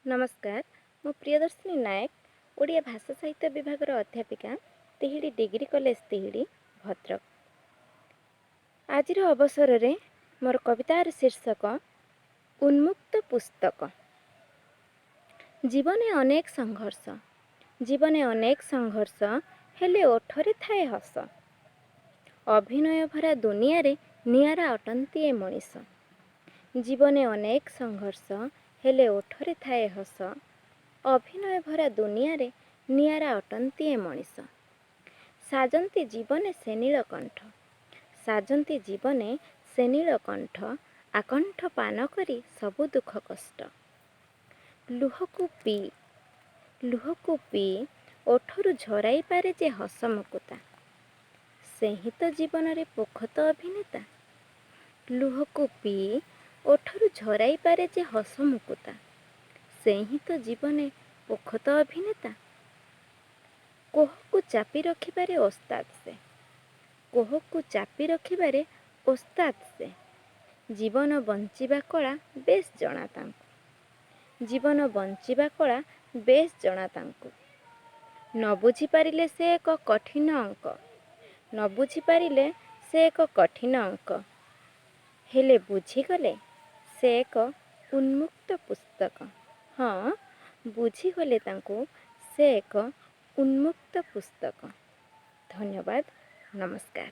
नमस्कार मु प्रियदर्शिनी नायक ओडिया भाषा साहित्य विभाग अध्यापिका तिहिड़ी डिग्री कॉलेज तिहिड़ी भद्रक। आज अवसर में मोर कवितार शीर्षक उन्मुक्त पुस्तक। जीवने अनेक संघर्ष हेले ओठरे थाए हस। अभिनय भरा दुनिया रे नियारा अटंती ए मनीष। जीवने अनेक संघर्ष हेले ओठरे थाए हस। अभिनय भरा दुनिया रे नियारा अटंती ए मनीष। साजंती जीवने से नीलकंठ, साजंती जीवने से नीलकंठ, आकंठ पान करी सबु दुख कष्ट। लुहकु पी ओठरु झराई पारे जे हस मुकुता, से ही तो जीवन रे पोखत अभिनेता। लुहकु पी ओठरु झराई पारे जे हस मुकुता, से ही तो जीवने पोखत अभिनेता। कोहकु चापी रखिबारे ओस्ताद से, कोहकु चापी रखिबारे ओस्ताद से। जीवन बंचिबा कला बेस जଣା तांकु, जीवन बंचिबा कला बेस जଣା तांकु। न बुझी पारिले से एक कठिन अंक, न बुझी पारिले से एक कठिन अंक, हेले बुझीगले से एक उन्मुक्त पुस्तक। हाँ, बुझीगले तांकु से एक उन्मुक्त पुस्तक। धन्यवाद, नमस्कार।